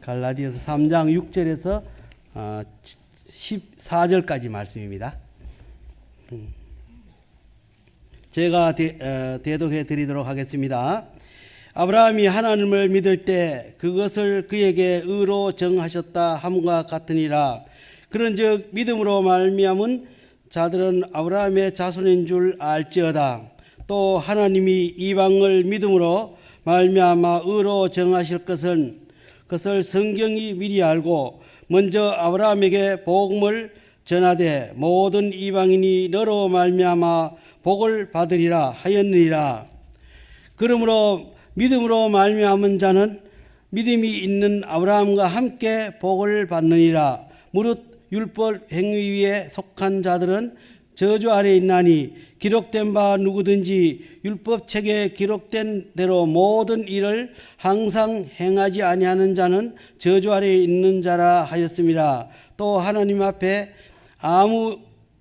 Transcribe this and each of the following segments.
갈라디아서 3장 6절에서 14절까지 말씀입니다. 제가 대독해 드리도록 하겠습니다. 아브라함이 하나님을 믿을 때 그것을 그에게 의로 정하셨다 함과 같으니라. 그런즉 믿음으로 말미암은 자들은 아브라함의 자손인 줄 알지어다. 또 하나님이 이방을 믿음으로 말미암아 의로 정하실 것을 성경이 미리 알고 먼저 아브라함에게 복음을 전하되 모든 이방인이 너로 말미암아 복을 받으리라 하였느니라. 그러므로 믿음으로 말미암은 자는 믿음이 있는 아브라함과 함께 복을 받느니라. 무릇 율법 행위 위에 속한 자들은 저주 아래 있나니 기록된 바 누구든지 율법 책에 기록된 대로 모든 일을 항상 행하지 아니하는 자는 저주 아래 있는 자라 하였습니다. 또 하나님 앞에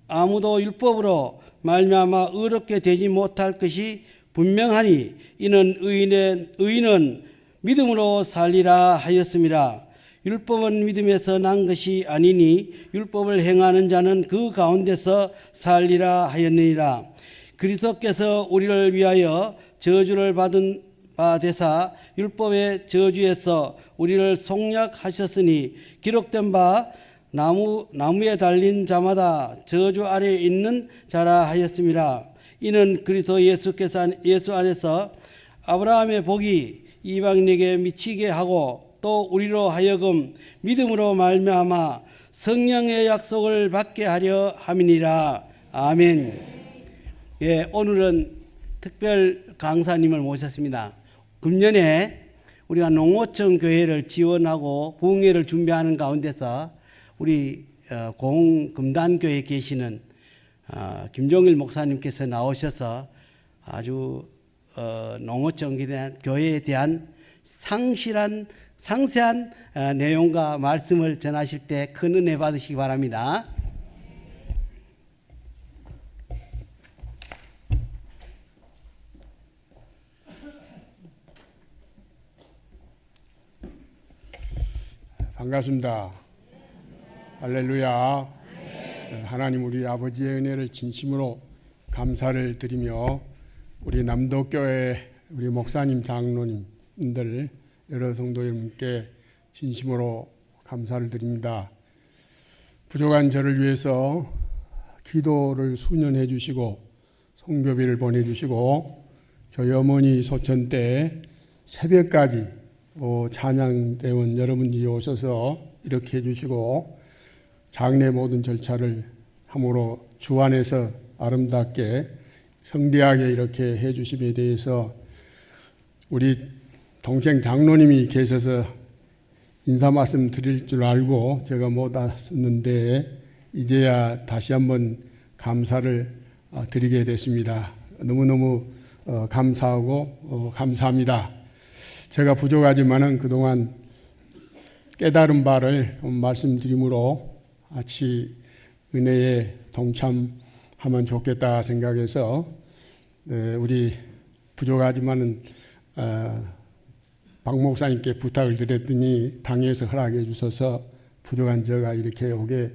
아무도 율법으로 말미암아 의롭게 되지 못할 것이 분명하니 이는 의인은 믿음으로 살리라 하였습니다. 율법은 믿음에서 난 것이 아니니 율법을 행하는 자는 그 가운데서 살리라 하였느니라. 그리스도께서 우리를 위하여 저주를 받은 바 되사 율법의 저주에서 우리를 속량하셨으니 기록된 바 나무에 달린 자마다 저주 아래에 있는 자라 하였습니다. 이는 그리스도 예수 안에서 아브라함의 복이 이방인에게 미치게 하고 또 우리로 하여금 믿음으로 말미암아 성령의 약속을 받게 하려 함이니라. 아멘. 예, 오늘은 특별 강사님을 모셨습니다. 금년에 우리가 농어촌 교회를 지원하고 부흥회를 준비하는 가운데서 우리 공금단교회에 계시는 김종일 목사님께서 나오셔서 아주 농어촌 교회에 대한 상세한 내용과 말씀을 전하실 때 큰 은혜 받으시기 바랍니다. 반갑습니다. 할렐루야. 하나님 우리 아버지의 은혜를 진심으로 감사를 드리며 우리 남도교회 우리 목사님 장로님들 여러 성도 여러분께 진심으로 감사를 드립니다. 부족한 저를 위해서 기도를 수년해 주시고 성교비를 보내주시고 저희 어머니 소천 때 새벽까지 찬양대원 여러분들이 오셔서 이렇게 해주시고 장례 모든 절차를 함으로 주 안에서 아름답게 성대하게 이렇게 해주심에 대해서 우리 동생 장로님이 계셔서 인사 말씀 드릴 줄 알고 제가 못 왔었는데 이제야 다시 한번 감사를 드리게 됐습니다. 너무너무 감사하고 감사합니다. 제가 부족하지만은 그동안 깨달은 바를 말씀드림으로 같이 은혜에 동참하면 좋겠다 생각해서 우리 부족하지만은 박 목사님께 부탁을 드렸더니 당에서 허락해 주셔서 부족한 제가 이렇게 오게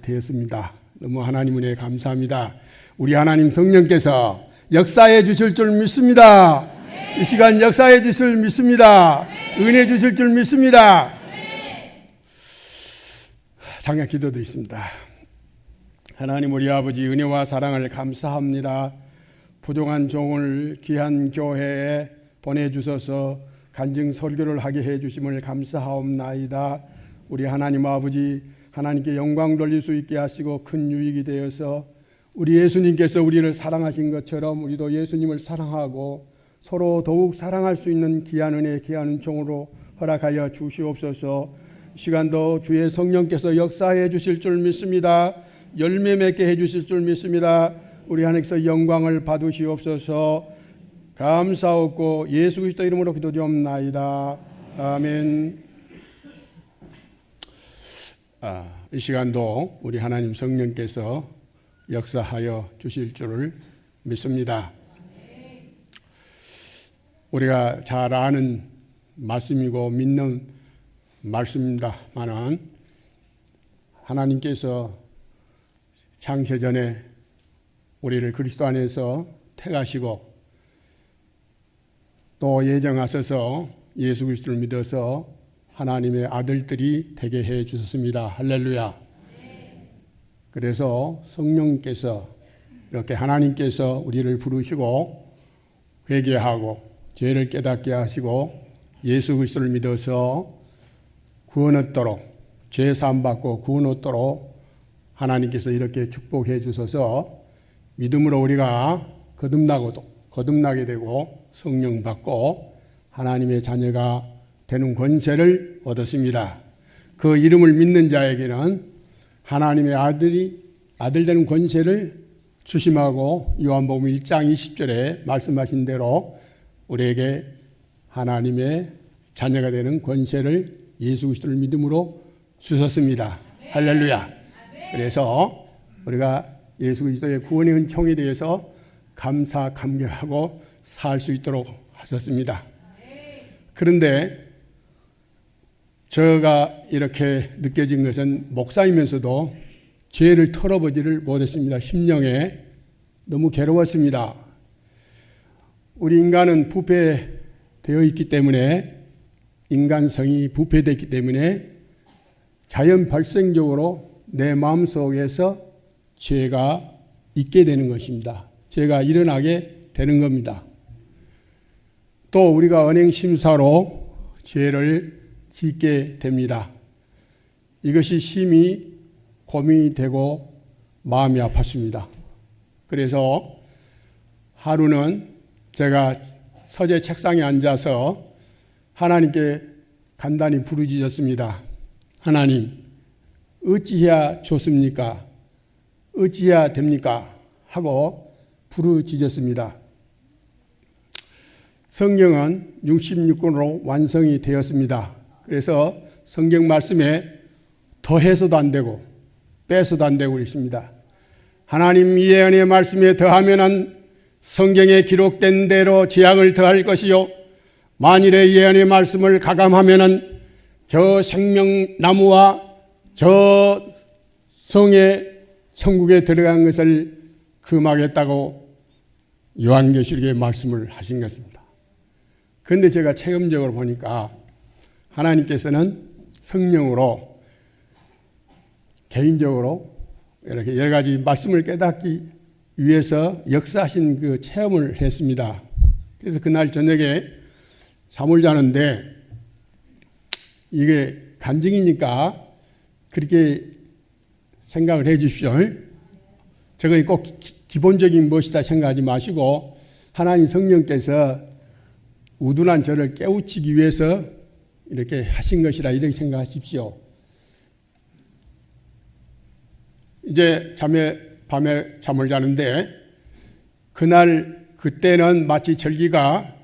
되었습니다. 너무 하나님 은혜에 감사합니다. 우리 하나님 성령께서 역사해 주실 줄 믿습니다. 이 시간 역사해 주실 줄 믿습니다. 은혜 주실 줄 믿습니다. 잠깐 기도드리겠습니다. 하나님 우리 아버지 은혜와 사랑을 감사합니다. 부족한 종을 귀한 교회에 보내주셔서 간증 설교를 하게 해주심을 감사하옵나이다. 우리 하나님 아버지 하나님께 영광 돌릴 수 있게 하시고 큰 유익이 되어서 우리 예수님께서 우리를 사랑하신 것처럼 우리도 예수님을 사랑하고 서로 더욱 사랑할 수 있는 귀한 은혜 귀한 은총으로 허락하여 주시옵소서. 이 시간도 주의 성령께서 역사해 주실 줄 믿습니다. 열매 맺게 해 주실 줄 믿습니다. 우리 하나님께서 영광을 받으시옵소서. 감사하고 예수 그리스도 이름으로 기도드리옵나이다. 아멘. 이 시간도 우리 하나님 성령께서 역사하여 주실 줄을 믿습니다. 우리가 잘 아는 말씀이고 믿는 말씀입니다만은 하나님께서 창세전에 우리를 그리스도 안에서 택하시고 또 예정하셔서 예수 그리스도를 믿어서 하나님의 아들들이 되게 해 주셨습니다. 할렐루야. 그래서 성령께서 이렇게 하나님께서 우리를 부르시고 회개하고 죄를 깨닫게 하시고 예수 그리스도를 믿어서 구원 얻도록 죄 사함 받고 구원 얻도록 하나님께서 이렇게 축복해 주셔서 믿음으로 우리가 거듭나게 되고 성령 받고 하나님의 자녀가 되는 권세를 얻었습니다. 그 이름을 믿는 자에게는 하나님의 아들 되는 권세를 주심하고 요한복음 1장 20절에 말씀하신 대로 우리에게 하나님의 자녀가 되는 권세를 예수 그리스도를 믿음으로 주셨습니다. 할렐루야. 그래서 우리가 예수 그리스도의 구원의 은총에 대해서 감사하고 살 수 있도록 하셨습니다. 그런데 제가 이렇게 느껴진 것은 목사이면서도 죄를 털어보지를 못했습니다. 심령에 너무 괴로웠습니다. 우리 인간은 부패되어 있기 때문에 인간성이 부패되었기 때문에 자연 발생적으로 내 마음속에서 죄가 있게 되는 것입니다. 죄가 일어나게 되는 겁니다. 또 우리가 언행심사로 죄를 짓게 됩니다. 이것이 심히 고민이 되고 마음이 아팠습니다. 그래서 하루는 제가 서재 책상에 앉아서 하나님께 간단히 부르짖었습니다. 하나님, 어찌해야 좋습니까? 어찌해야 됩니까? 하고 부르짖었습니다. 성경은 66권으로 완성이 되었습니다. 그래서 성경 말씀에 더해서도 안 되고 빼서도 안 되고 있습니다. 하나님 예언의 말씀에 더하면은 성경에 기록된 대로 재앙을 더할 것이요, 만일에 예언의 말씀을 가감하면은 저 생명나무와 저 성의 천국에 들어간 것을 금하겠다고 요한계시록에 말씀을 하신 것입니다. 그런데 제가 체험적으로 보니까 하나님께서는 성령으로 개인적으로 이렇게 여러 가지 말씀을 깨닫기 위해서 역사하신 그 체험을 했습니다. 그래서 그날 저녁에 잠을 자는데 이게 간증이니까 그렇게 생각을 해 주십시오. 저거 꼭 기본적인 것이다 생각하지 마시고 하나님 성령께서 우둔한 저를 깨우치기 위해서 이렇게 하신 것이라 이렇게 생각하십시오. 이제 밤에 잠을 자는데 그때는 마치 절기가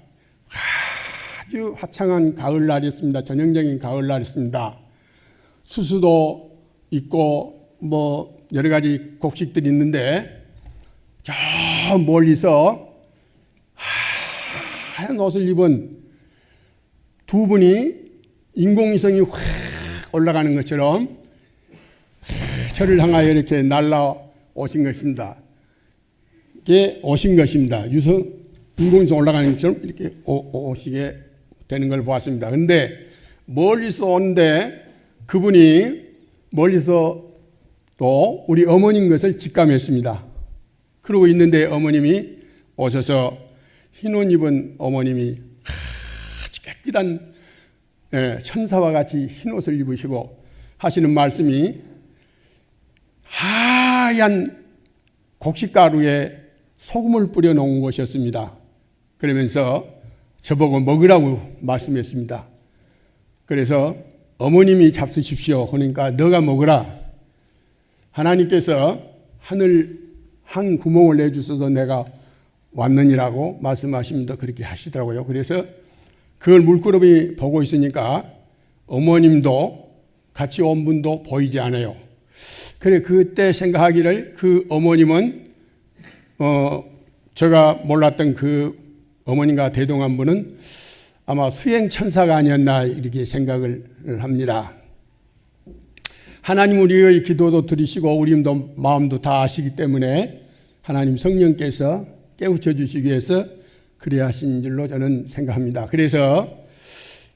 아주 화창한 가을날이었습니다. 전형적인 가을날이었습니다. 수수도 있고 뭐 여러 가지 곡식들이 있는데 저 멀리서 하얀 옷을 입은 두 분이 인공위성이 확 올라가는 것처럼 저를 향하여 이렇게 날아오신 것입니다. 이게 오신 것입니다. 인공위성 올라가는 것처럼 이렇게 오시게 되는 걸 보았습니다. 그런데 멀리서 오는데 그분이 멀리서 또 우리 어머님 것을 직감했습니다. 그러고 있는데 어머님이 오셔서 흰옷 입은 어머님이 아주 깨끗한 천사와 같이 흰옷을 입으시고 하시는 말씀이 하얀 곡식가루에 소금을 뿌려 놓은 것이었습니다. 그러면서 저보고 먹으라고 말씀했습니다. 그래서 어머님이 잡수십시오 그러니까 너가 먹으라. 하나님께서 하늘 한 구멍을 내주셔서 내가 왔느니라고 말씀하십니다. 그렇게 하시더라고요. 그래서 그걸 물끄러미 보고 있으니까 어머님도 같이 온 분도 보이지 않아요. 그래 그때 생각하기를 그 어머님은 제가 몰랐던 그 어머님과 대동한 분은 아마 수행천사가 아니었나 이렇게 생각을 합니다. 하나님 우리의 기도도 들으시고 우리 마음도 다 아시기 때문에 하나님 성령께서 깨우쳐 주시기 위해서 그래야 하신 줄로 저는 생각합니다. 그래서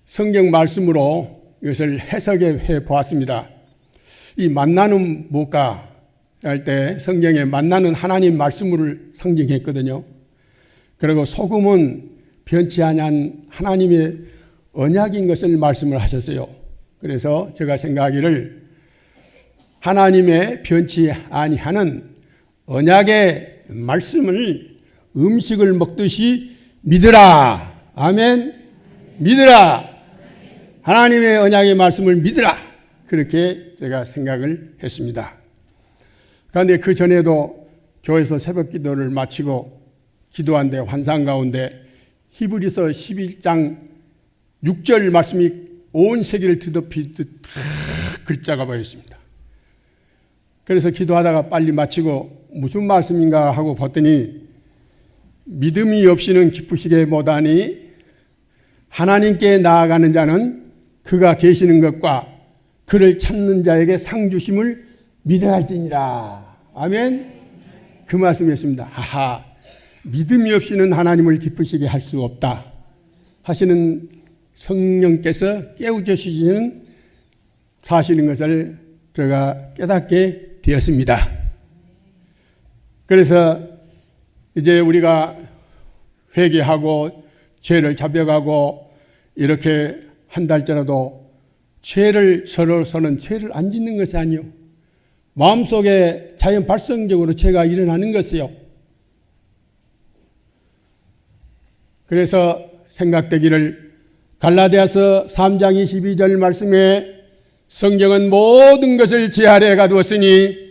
성경 말씀으로 이것을 해석해 보았습니다. 이 만나는 뭘까 할 때 성경에 만나는 하나님 말씀을 상징했거든요. 그리고 소금은 변치 아니한 하나님의 언약인 것을 말씀을 하셨어요. 그래서 제가 생각하기를 하나님의 변치 아니하는 언약의 말씀을 음식을 먹듯이 믿으라. 아멘. 믿으라. 하나님의 언약의 말씀을 믿으라. 그렇게 제가 생각을 했습니다. 그런데 그 전에도 교회에서 새벽 기도를 마치고 기도한데 환상 가운데 히브리서 11장 6절 말씀이 온 세계를 뒤덮이듯 글자가 보였습니다. 그래서 기도하다가 빨리 마치고 무슨 말씀인가 하고 봤더니 믿음이 없이는 기쁘시게 못하니 하나님께 나아가는 자는 그가 계시는 것과 그를 찾는 자에게 상 주심을 믿어야 할지니라. 아멘. 그 말씀이었습니다. 하하, 믿음이 없이는 하나님을 기쁘시게 할 수 없다 하시는 성령께서 깨우쳐주시는 사실인 것을 제가 깨닫게 되었습니다. 그래서 이제 우리가 회개하고 죄를 자백하고 이렇게 한달째라도 서로서는 죄를 안 짓는 것이 아니요, 마음속에 자연 발생적으로 죄가 일어나는 것이요. 그래서 생각되기를 갈라디아서 3장 22절 말씀에 성경은 모든 것을 제 아래에 가두었으니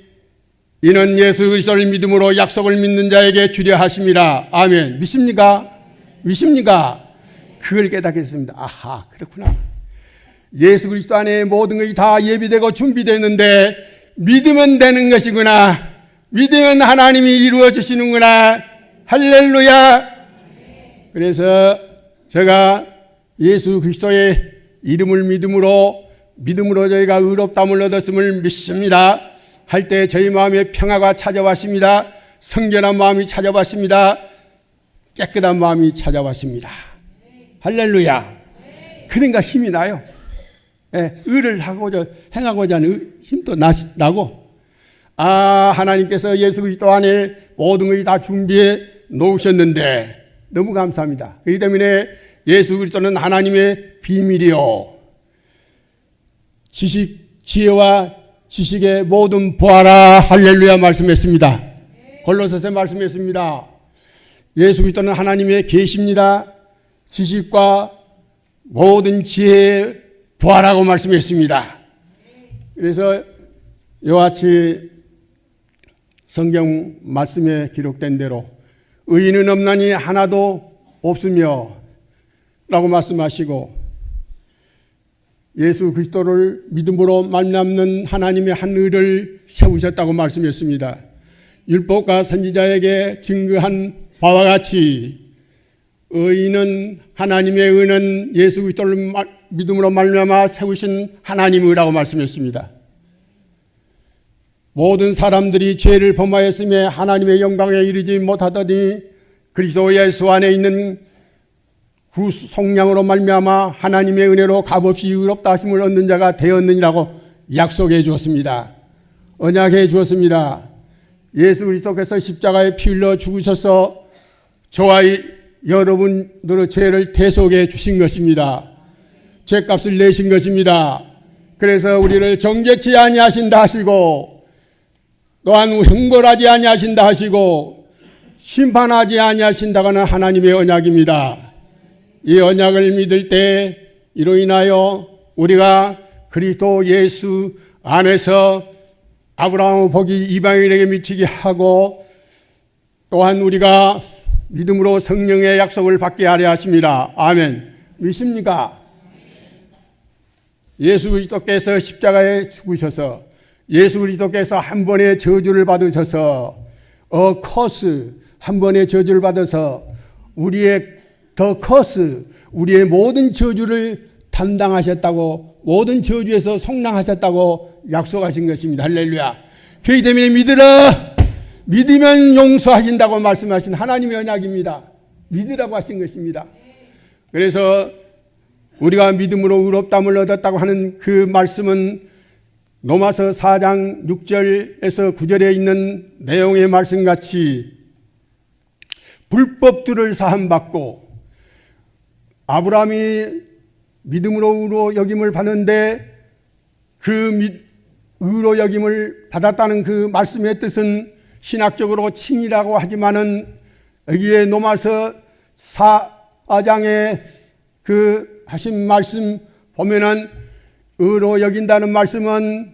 이는 예수 그리스도를 믿음으로 약속을 믿는 자에게 주려 하심이라. 아멘. 믿습니까? 믿습니까? 그걸 깨닫게 됐습니다. 아하, 그렇구나. 예수 그리스도 안에 모든 것이 다 예비되고 준비되었는데 믿으면 되는 것이구나. 믿으면 하나님이 이루어 주시는구나. 할렐루야. 그래서 제가 예수 그리스도의 이름을 믿음으로 저희가 의롭다함을 얻었음을 믿습니다 할 때 저희 마음에 평화가 찾아왔습니다. 성결한 마음이 찾아왔습니다. 깨끗한 마음이 찾아왔습니다. 할렐루야. 그러니까 힘이 나요. 의를 행하고자 하는 힘도 나고, 하나님께서 예수 그리스도 안에 모든 것이 다 준비해 놓으셨는데 너무 감사합니다. 그렇기 때문에 예수 그리스도는 하나님의 비밀이요, 지혜와 지식의 모든 보아라. 할렐루야 말씀했습니다. 골로새서 말씀했습니다. 예수 그리스도는 하나님의 계십니다. 지식과 모든 지혜의 보아라고 말씀했습니다. 그래서 이와 같이 성경 말씀에 기록된 대로 의인은 없나니 하나도 없으며 라고 말씀하시고, 예수 그리스도를 믿음으로 말미암는 하나님의 한 의를 세우셨다고 말씀했습니다. 율법과 선지자에게 증거한 바와 같이 의인은, 하나님의 의는 예수 그리스도를 믿음으로 말미암아 세우신 하나님의 의라고 말씀했습니다. 모든 사람들이 죄를 범하였음에 하나님의 영광에 이르지 못하더니 그리스도 예수 안에 있는 그 속량으로 말미암아 하나님의 은혜로 값없이 의롭다 하심을 얻는 자가 되었느니라고 약속해 주었습니다. 언약해 주었습니다. 예수 그리스도께서 십자가에 피 흘려 죽으셔서 저와 여러분들의 죄를 대속해 주신 것입니다. 죄값을 내신 것입니다. 그래서 우리를 정죄치 아니하신다 하시고, 또한 형벌하지 아니하신다 하시고, 심판하지 아니하신다고는 하나님의 언약입니다. 이 언약을 믿을 때 이로 인하여 우리가 그리스도 예수 안에서 아브라함의 복이 이방인에게 미치게 하고, 또한 우리가 믿음으로 성령의 약속을 받게 하려 하십니다. 아멘. 믿습니까? 예수 그리스도께서 십자가에 죽으셔서, 예수 그리스도께서 한 번의 저주를 받으셔서, 커스 한 번의 저주를 받아서 우리의 더 커스, 우리의 모든 저주를 담당하셨다고, 모든 저주에서 속량하셨다고 약속하신 것입니다. 할렐루야. 그렇기 때문에 믿으라. 믿으면 용서하신다고 말씀하신 하나님의 언약입니다. 믿으라고 하신 것입니다. 그래서 우리가 믿음으로 의롭다함을 얻었다고 하는 그 말씀은 로마서 4장 6절에서 9절에 있는 내용의 말씀같이 불법들을 사함받고, 아브라함이 믿음으로 의로 여김을 받는데 그 의로 여김을 받았다는 그 말씀의 뜻은 신학적으로 칭이라고 하지만은, 여기에 로마서 4장에 그 하신 말씀 보면은 의로 여긴다는 말씀은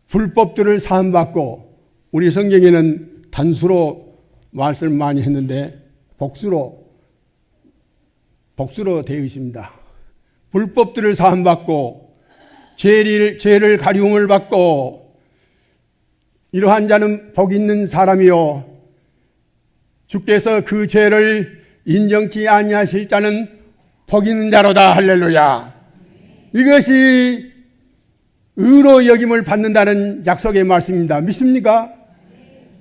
불법들을 사함받고, 우리 성경에는 단수로 말씀을 많이 했는데 복수로 되어 있습니다. 불법들을 사함받고 죄를 가리움을 받고, 이러한 자는 복 있는 사람이요 주께서 그 죄를 인정치 아니하실 자는 복 있는 자로다. 할렐루야. 이것이 의로 여김을 받는다는 약속의 말씀입니다. 믿습니까?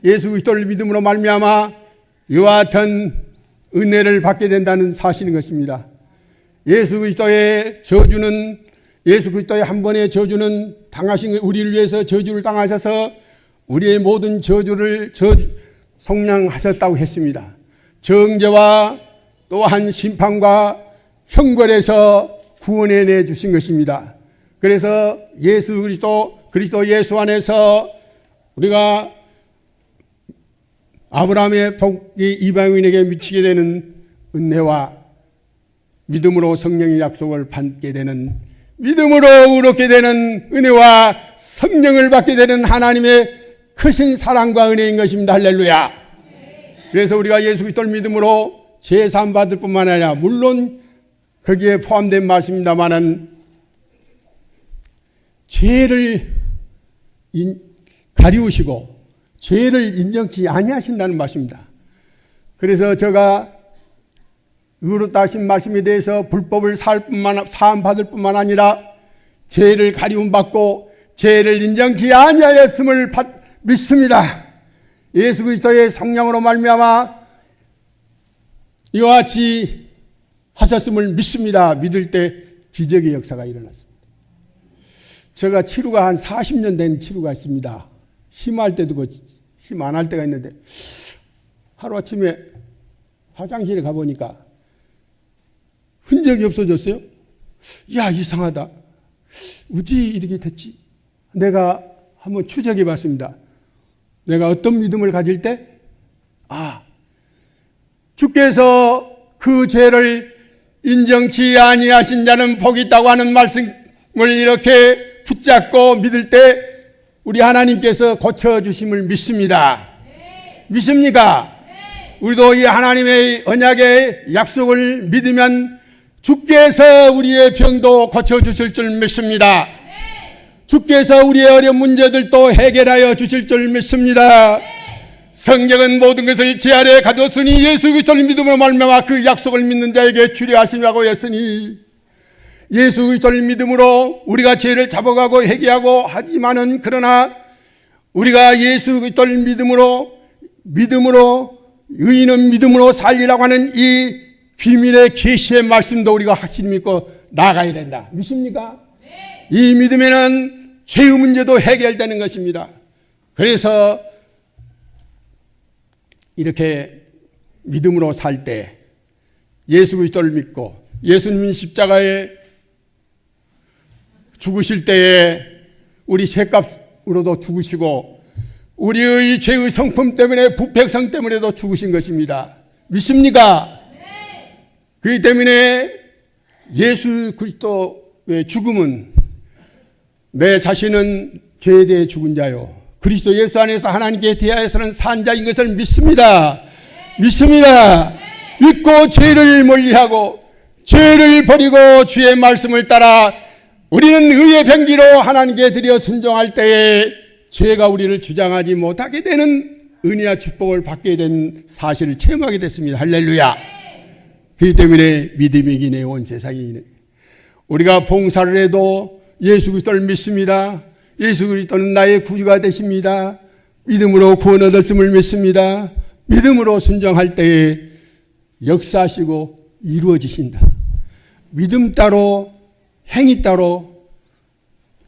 예수 그리스도를 믿음으로 말미암아 이와 같은 은혜를 받게 된다는 사실인 것입니다. 예수 그리스도의 저주는, 예수 그리스도의 한 번의 저주는 당하신, 우리를 위해서 저주를 당하셔서 우리의 모든 저주를 속량하셨다고 했습니다. 정죄와 또한 심판과 형벌에서 구원해 주신 것입니다. 그래서 예수 그리스도 예수 안에서 우리가 아브라함의 복이 이방인에게 미치게 되는 은혜와 믿음으로 성령의 약속을 받게 되는, 믿음으로 의롭게 되는 은혜와 성령을 받게 되는 하나님의 크신 사랑과 은혜인 것입니다. 할렐루야. 그래서 우리가 예수 그리스도를 믿음으로 제사함 받을 뿐만 아니라, 물론 거기에 포함된 말씀입니다마는 죄를 가리우시고 죄를 인정치 아니하신다는 말씀입니다. 그래서 제가 의롭다 하신 말씀에 대해서 불법을 사함 받을 뿐만 아니라 죄를 가리움 받고 죄를 인정치 아니하였음을 믿습니다. 예수 그리스도의 성령으로 말미암아 이와 같이 하셨음을 믿습니다. 믿을 때 기적의 역사가 일어났습니다. 제가 치료가 한 40년 된 치료가 있습니다. 심할 때도 있고 심 안 할 때가 있는데, 하루아침에 화장실에 가보니까 흔적이 없어졌어요. 야, 이상하다. 어찌 이렇게 됐지? 내가 한번 추적해 봤습니다. 내가 어떤 믿음을 가질 때, 주께서 그 죄를 인정치 아니하신 자는 복이 있다고 하는 말씀을 이렇게 붙잡고 믿을 때 우리 하나님께서 고쳐주심을 믿습니다. 네. 믿습니까? 네. 우리도 이 하나님의 언약의 약속을 믿으면 주께서 우리의 병도 고쳐주실 줄 믿습니다. 네. 주께서 우리의 어려운 문제들도 해결하여 주실 줄 믿습니다. 네. 성경은 모든 것을 제 아래에 가뒀으니 예수 그리스도를 믿음으로 말미암아 그 약속을 믿는 자에게 주려 하심이라고 했으니, 예수 그리스도를 믿음으로 우리가 죄를 잡아가고 회개하고 하지만은, 그러나 우리가 예수 그리스도를 믿음으로 의인은 믿음으로 살리라고 하는 이 비밀의 계시의 말씀도 우리가 확실히 믿고 나아가야 된다. 믿습니까? 네. 이 믿음에는 죄의 문제도 해결되는 것입니다. 그래서 이렇게 믿음으로 살 때, 예수 그리스도를 믿고 예수님이 십자가에 죽으실 때에 우리 죄값으로도 죽으시고 우리의 죄의 성품 때문에, 부패성 때문에도 죽으신 것입니다. 믿습니까? 네. 그렇기 때문에 예수 그리스도의 죽음은, 내 자신은 죄에 대해 죽은 자요 그리스도 예수 안에서 하나님께 대하여서는 산 자인 것을 믿습니다. 네. 믿습니다. 네. 믿고 죄를 멀리하고 죄를 버리고 주의 말씀을 따라 우리는 의의 병기로 하나님께 드려 순종할 때에 죄가 우리를 주장하지 못하게 되는 은혜와 축복을 받게 된 사실을 체험하게 됐습니다. 할렐루야. 그렇기 때문에 믿음이 이기네 온 세상이 이기네. 우리가 봉사를 해도 예수 그리스도를 믿습니다. 예수 그리스도는 나의 구주가 되십니다. 믿음으로 구원 얻었음을 믿습니다. 믿음으로 순종할 때에 역사하시고 이루어지신다. 믿음 따로 행위 따로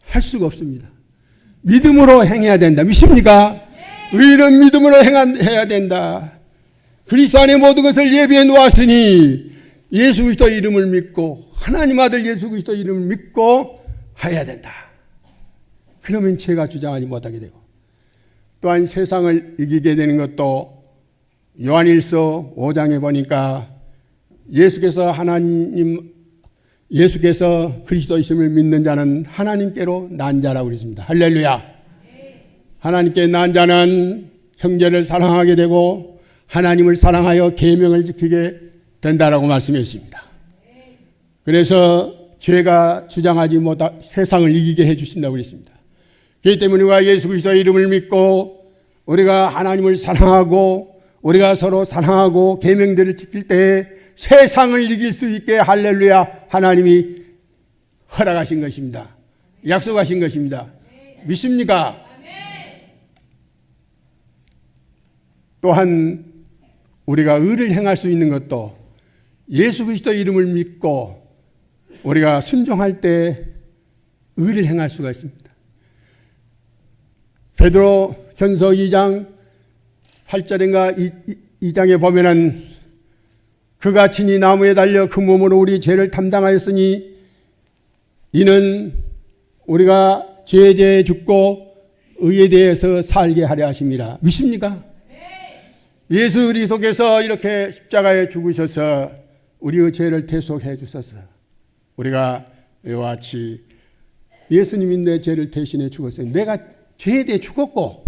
할 수가 없습니다. 믿음으로 행해야 된다. 믿습니까? 의인은 믿음으로 해야 된다. 그리스도 안에 모든 것을 예비해 놓았으니 예수 그리스도 이름을 믿고 하나님 아들 예수 그리스도 이름을 믿고 해야 된다. 그러면 제가 주장하지 못하게 되고, 또한 세상을 이기게 되는 것도 요한일서 5장에 보니까 예수께서 그리스도이심을 믿는 자는 하나님께로 난 자라고 그랬습니다. 할렐루야. 하나님께 난 자는 형제를 사랑하게 되고 하나님을 사랑하여 계명을 지키게 된다라고 말씀했습니다. 그래서 죄가 주장하지 못한 세상을 이기게 해주신다고 그랬습니다. 그렇기 때문에 우리가 예수 그리스도의 이름을 믿고 우리가 하나님을 사랑하고 우리가 서로 사랑하고 계명들을 지킬 때 세상을 이길 수 있게 할렐루야 하나님이 허락하신 것입니다. 약속하신 것입니다. 믿습니까? 또한 우리가 의를 행할 수 있는 것도 예수 그리스도 이름을 믿고 우리가 순종할 때 의를 행할 수가 있습니다. 베드로 전서 2장 8절인가 2장에 보면은 그가 친히 나무에 달려 그 몸으로 우리 죄를 담당하였으니 이는 우리가 죄에 대해 죽고 의에 대해서 살게 하려 하십니다. 믿습니까? 예수 그리스도께서 이렇게 십자가에 죽으셔서 우리의 죄를 대속해 주셔서 우리가 이와 같이 예수님이 내 죄를 대신해 죽었어요. 내가 죄에 대해 죽었고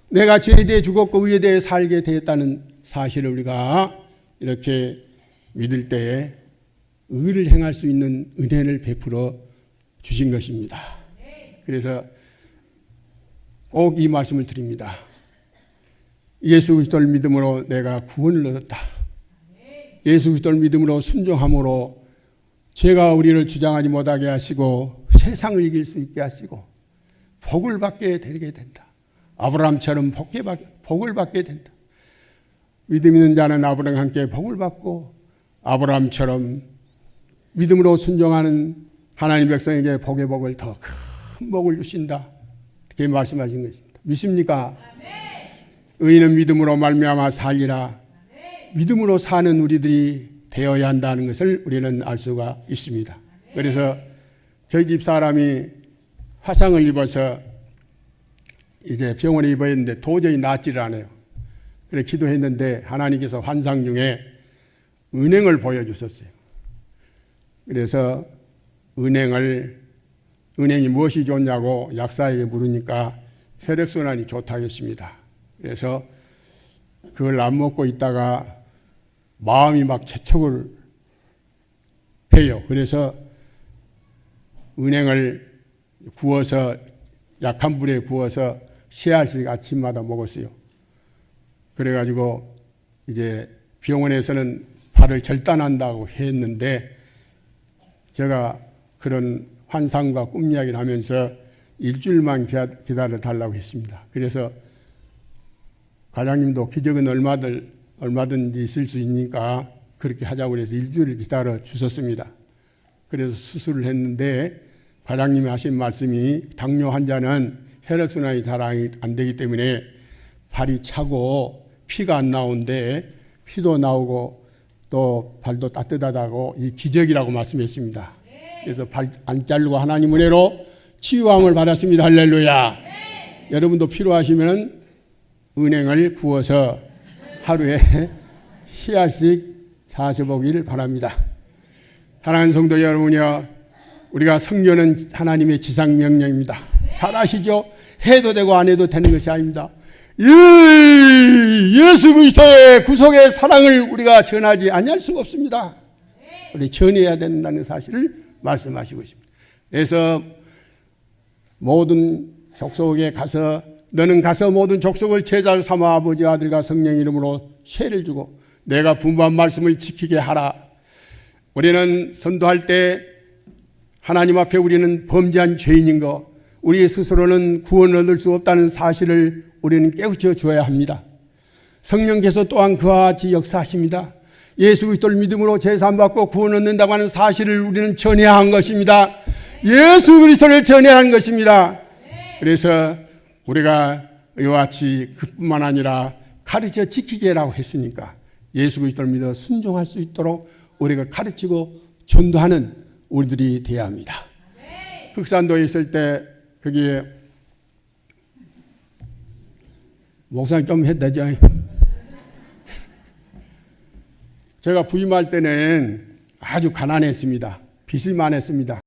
내가 죄에 대해 죽었고 의에 대해 살게 되었다는 사실을 우리가 이렇게 믿을 때에 의를 행할 수 있는 은혜를 베풀어 주신 것입니다. 그래서 꼭 이 말씀을 드립니다. 예수 그리스도를 믿음으로 내가 구원을 얻었다. 예수 그리스도를 믿음으로 순종함으로 죄가 우리를 주장하지 못하게 하시고 세상을 이길 수 있게 하시고 복을 받게 되게 된다. 아브라함처럼 복을 받게 된다. 믿음 있는 자는 아브라함과 함께 복을 받고 아브라함처럼 믿음으로 순종하는 하나님 백성에게 복의 복을 더 큰 복을 주신다. 이렇게 말씀하신 것입니다. 믿습니까? 의인은 믿음으로 말미암아 살리라. 믿음으로 사는 우리들이 되어야 한다는 것을 우리는 알 수가 있습니다. 그래서 저희 집 사람이 화상을 입어서 이제 병원에 입어야 했는데 도저히 낫지를 않아요. 그래 기도했는데 하나님께서 환상 중에 은행을 보여주셨어요. 그래서 은행이 무엇이 좋냐고 약사에게 물으니까 혈액순환이 좋다고 했습니다. 그래서 그걸 안 먹고 있다가 마음이 막 재촉을 해요. 그래서 은행을 구워서 약한 불에 구워서 3알씩 아침마다 먹었어요. 그래가지고 이제 병원에서는 발을 절단한다고 했는데 제가 그런 환상과 꿈 이야기를 하면서 일주일만 기다려 달라고 했습니다. 그래서 과장님도 기적은 얼마든지 있을 수 있으니까 그렇게 하자고 해서 일주일 기다려 주셨습니다. 그래서 수술을 했는데 과장님이 하신 말씀이 당뇨 환자는 혈액순환이 잘 안 되기 때문에 발이 차고 피가 안 나오는데 피도 나오고 또 발도 따뜻하다고 이 기적이라고 말씀했습니다. 그래서 발 안 자르고 하나님 은혜로 치유함을 받았습니다. 할렐루야. 여러분도 필요하시면 은행을 구워서 하루에 3알씩 자셔보기를 바랍니다. 사랑하는 성도 여러분이여, 우리가 성전은 하나님의 지상명령입니다. 잘 아시죠? 해도 되고 안 해도 되는 것이 아닙니다. 예수 그리스도의 구속의 사랑을 우리가 전하지 아니할 수가 없습니다. 우리 전해야 된다는 사실을 말씀하시고 있습니다. 그래서 모든 족속에 가서 너는 가서 모든 족속을 제자로 삼아 아버지 아들과 성령 이름으로 세를 주고 내가 분부한 말씀을 지키게 하라. 우리는 선도할 때 하나님 앞에 우리는 범죄한 죄인인 것, 우리 스스로는 구원을 얻을 수 없다는 사실을 우리는 깨우쳐 줘야 합니다. 성령께서 또한 그와 같이 역사하십니다. 예수 그리스도를 믿음으로 제사함받고 구원 얻는다고 하는 사실을 우리는 전해야 한 것입니다. 예수 그리스도를 전해야 하는 것입니다. 그래서 우리가 이와 같이 그뿐만 아니라 가르쳐 지키게라고 했으니까 예수 그리스도를 믿어 순종할 수 있도록 우리가 가르치고 전도하는 우리들이 되어야 합니다. 흑산도에 있을 때 거기에 목사님 좀 해도 되죠? 제가 부임할 때는 아주 가난했습니다. 빚을 많았습니다.